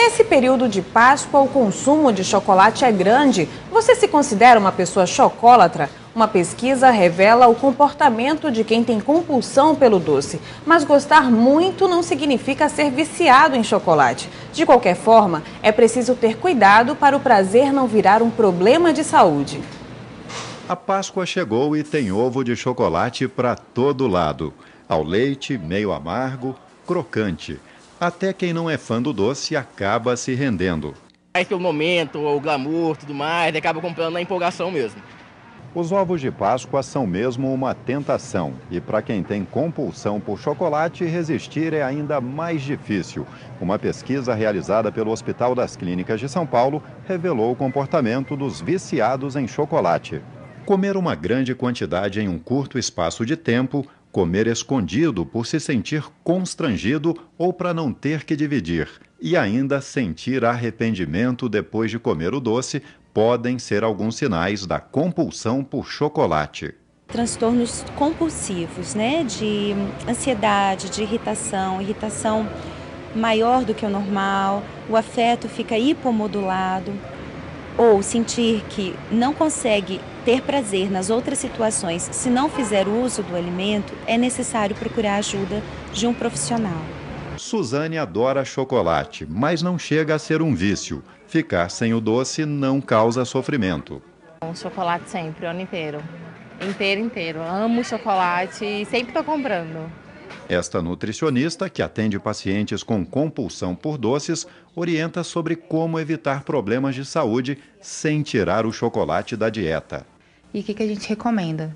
Nesse período de Páscoa, o consumo de chocolate é grande. Você se considera uma pessoa chocólatra? Uma pesquisa revela o comportamento de quem tem compulsão pelo doce. Mas gostar muito não significa ser viciado em chocolate. De qualquer forma, é preciso ter cuidado para o prazer não virar um problema de saúde. A Páscoa chegou e tem ovo de chocolate para todo lado. Ao leite, meio amargo, crocante. Até quem não é fã do doce acaba se rendendo. É que o momento, o glamour, tudo mais, acaba comprando na empolgação mesmo. Os ovos de Páscoa são mesmo uma tentação. E para quem tem compulsão por chocolate, resistir é ainda mais difícil. Uma pesquisa realizada pelo Hospital das Clínicas de São Paulo revelou o comportamento dos viciados em chocolate. Comer uma grande quantidade em um curto espaço de tempo, comer escondido por se sentir constrangido ou para não ter que dividir, e ainda sentir arrependimento depois de comer o doce, podem ser alguns sinais da compulsão por chocolate. Transtornos compulsivos, né? De ansiedade, de irritação maior do que o normal, o afeto fica hipomodulado, ou sentir que não consegue ter prazer nas outras situações se não fizer uso do alimento, é necessário procurar a ajuda de um profissional. Suzane adora chocolate, mas não chega a ser um vício. Ficar sem o doce não causa sofrimento. Chocolate sempre, o ano inteiro. Inteiro. Amo chocolate e sempre estou comprando. Esta nutricionista, que atende pacientes com compulsão por doces, orienta sobre como evitar problemas de saúde sem tirar o chocolate da dieta. E o que a gente recomenda?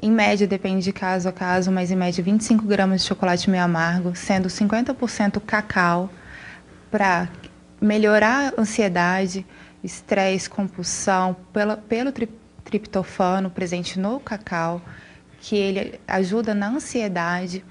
Em média, depende de caso a caso, mas em média 25 gramas de chocolate meio amargo, sendo 50% cacau, para melhorar a ansiedade, estresse, compulsão, pelo triptofano presente no cacau, que ele ajuda na ansiedade,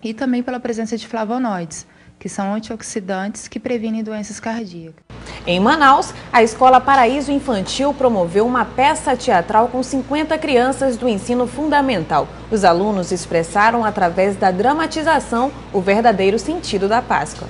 e também pela presença de flavonoides, que são antioxidantes que previnem doenças cardíacas. Em Manaus, a Escola Paraíso Infantil promoveu uma peça teatral com 50 crianças do ensino fundamental. Os alunos expressaram, através da dramatização, o verdadeiro sentido da Páscoa.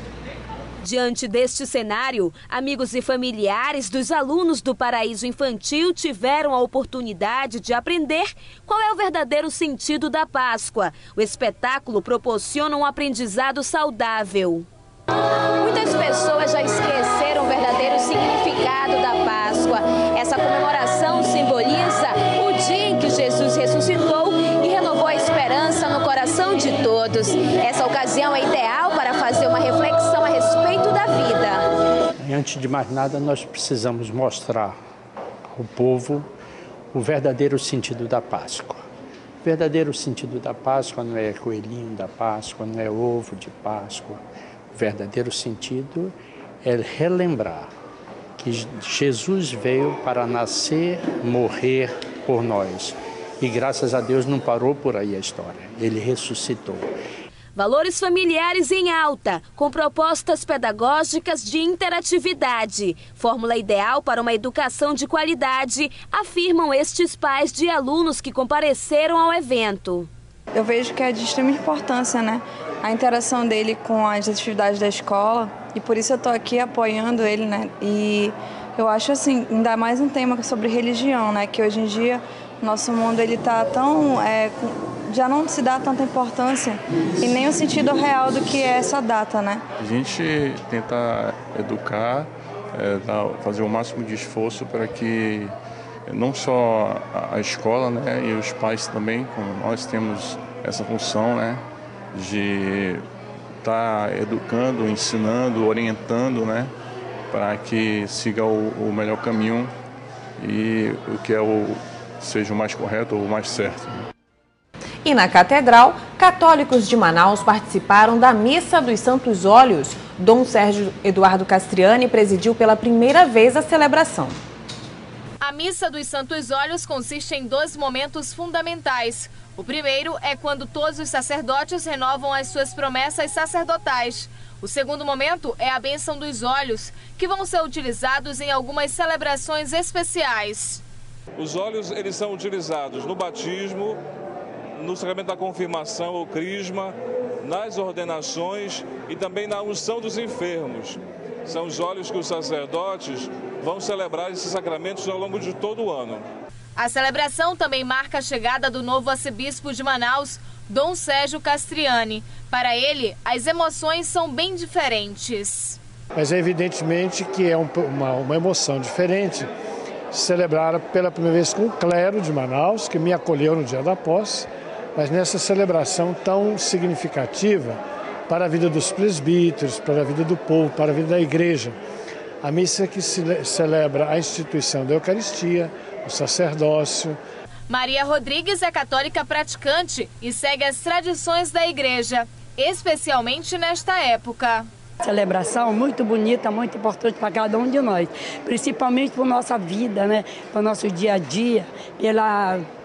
Diante deste cenário, amigos e familiares dos alunos do Paraíso Infantil tiveram a oportunidade de aprender qual é o verdadeiro sentido da Páscoa. O espetáculo proporciona um aprendizado saudável. Muitas pessoas já esqueceram o verdadeiro significado da Páscoa. Essa comemoração simboliza o dia em que Jesus ressuscitou e renovou a esperança no coração de todos. Essa ocasião é ideal para fazer uma reflexão a respeito da vida. Antes de mais nada, nós precisamos mostrar ao povo o verdadeiro sentido da Páscoa. O verdadeiro sentido da Páscoa não é coelhinho da Páscoa, não é ovo de Páscoa. O verdadeiro sentido é relembrar que Jesus veio para nascer, morrer por nós. E graças a Deus não parou por aí a história, ele ressuscitou. Valores familiares em alta, com propostas pedagógicas de interatividade. Fórmula ideal para uma educação de qualidade, afirmam estes pais de alunos que compareceram ao evento. Eu vejo que é de extrema importância, né? A interação dele com as atividades da escola, e por isso eu estou aqui apoiando ele, né? E eu acho assim, ainda mais um tema sobre religião, né? Que hoje em dia o nosso mundo ele tá tão já não se dá tanta importância e nem o sentido real do que é essa data, né? A gente tenta educar, fazer o máximo de esforço para que não só a escola, né, e os pais também, como nós temos essa função, né, de estar educando, ensinando, orientando, né, para que siga o melhor caminho e o que seja o mais correto ou o mais certo. E na Catedral, católicos de Manaus participaram da Missa dos Santos Óleos. Dom Sérgio Eduardo Castriani presidiu pela primeira vez a celebração. A Missa dos Santos Óleos consiste em 2 momentos fundamentais. O primeiro é quando todos os sacerdotes renovam as suas promessas sacerdotais. O segundo momento é a bênção dos óleos, que vão ser utilizados em algumas celebrações especiais. Os óleos eles são utilizados no batismo, no sacramento da confirmação ou crisma, nas ordenações e também na unção dos enfermos. são os olhos que os sacerdotes vão celebrar esses sacramentos ao longo de todo o ano. A celebração também marca a chegada do novo arcebispo de Manaus, Dom Sérgio Castriani. Para ele, as emoções são bem diferentes. Mas é evidentemente que é uma emoção diferente celebrar pela primeira vez com o clero de Manaus, que me acolheu no dia da posse, mas nessa celebração tão significativa para a vida dos presbíteros, para a vida do povo, para a vida da igreja. A missa que celebra a instituição da Eucaristia, o sacerdócio. Maria Rodrigues é católica praticante e segue as tradições da igreja, especialmente nesta época. Celebração muito bonita, muito importante para cada um de nós, principalmente para a nossa vida, né? Para o nosso dia a dia,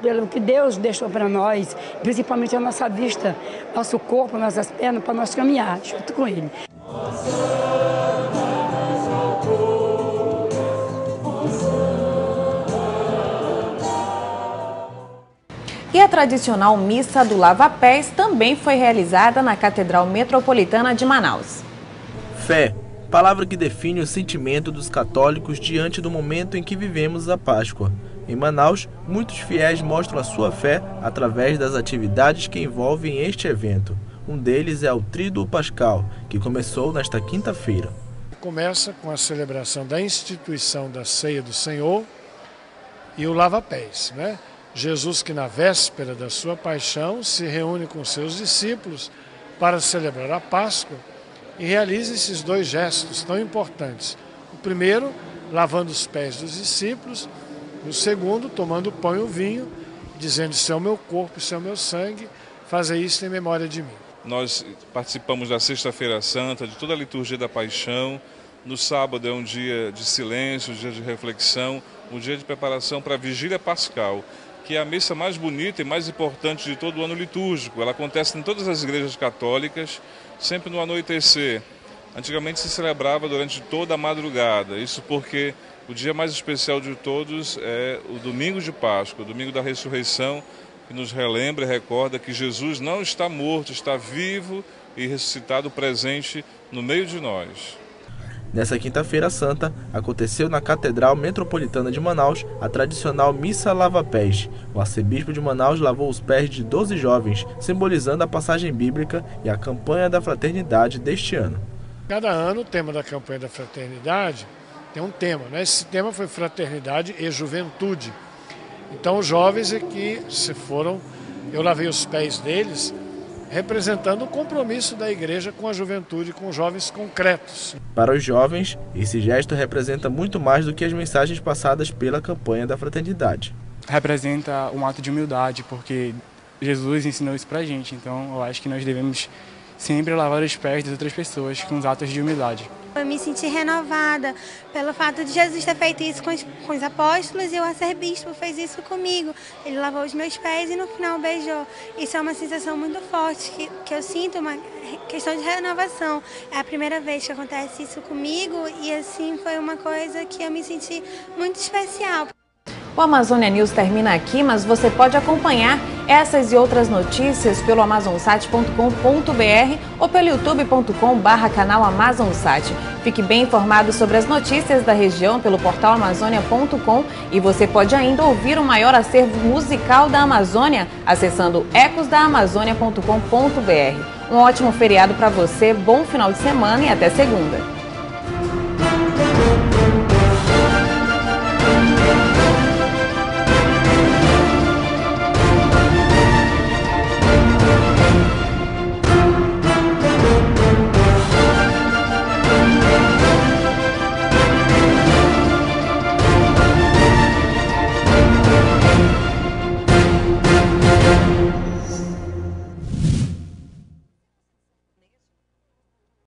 pelo que Deus deixou para nós, principalmente a nossa vista, nosso corpo, nossas pernas, para nós caminhar junto com Ele. E a tradicional missa do lava-pés também foi realizada na Catedral Metropolitana de Manaus. Fé, palavra que define o sentimento dos católicos diante do momento em que vivemos a Páscoa. Em Manaus, muitos fiéis mostram a sua fé através das atividades que envolvem este evento. Um deles é o Tríduo Pascal, que começou nesta quinta-feira. Começa com a celebração da instituição da Ceia do Senhor e o lava-pés, né? Jesus, que na véspera da sua paixão se reúne com seus discípulos para celebrar a Páscoa e realiza esses dois gestos tão importantes. O primeiro, lavando os pés dos discípulos, o segundo, tomando o pão e o vinho, dizendo: isso é o meu corpo, isso é o meu sangue, fazer isso em memória de mim. Nós participamos da Sexta-feira Santa, de toda a liturgia da Paixão. No sábado é um dia de silêncio, um dia de reflexão, um dia de preparação para a Vigília Pascal, que é a missa mais bonita e mais importante de todo o ano litúrgico. Ela acontece em todas as igrejas católicas, sempre no anoitecer. Antigamente se celebrava durante toda a madrugada, isso porque o dia mais especial de todos é o domingo de Páscoa, o domingo da ressurreição, que nos relembra e recorda que Jesus não está morto, está vivo e ressuscitado, presente no meio de nós. Nessa quinta-feira santa, aconteceu na Catedral Metropolitana de Manaus a tradicional Missa Lava-Pés. O arcebispo de Manaus lavou os pés de 12 jovens, simbolizando a passagem bíblica e a campanha da fraternidade deste ano. Cada ano o tema da campanha da fraternidade tem um tema, né? Esse tema foi Fraternidade e Juventude. Então os jovens aqui eu lavei os pés deles, representando o compromisso da igreja com a juventude, com jovens concretos. Para os jovens, esse gesto representa muito mais do que as mensagens passadas pela campanha da fraternidade. Representa um ato de humildade, porque Jesus ensinou isso pra gente, então eu acho que nós devemos sempre lavar os pés das outras pessoas com os atos de humildade. Eu me senti renovada pelo fato de Jesus ter feito isso com os apóstolos e o arcebispo fez isso comigo. Ele lavou os meus pés e no final beijou. Isso é uma sensação muito forte que eu sinto, uma questão de renovação. É a primeira vez que acontece isso comigo e assim foi uma coisa que eu me senti muito especial. O Amazônia News termina aqui, mas você pode acompanhar essas e outras notícias pelo amazonsat.com.br ou pelo youtube.com/canal Amazonsat. Fique bem informado sobre as notícias da região pelo portal amazônia.com e você pode ainda ouvir o maior acervo musical da Amazônia acessando ecosdaamazônia.com.br. Um ótimo feriado para você, bom final de semana e até segunda.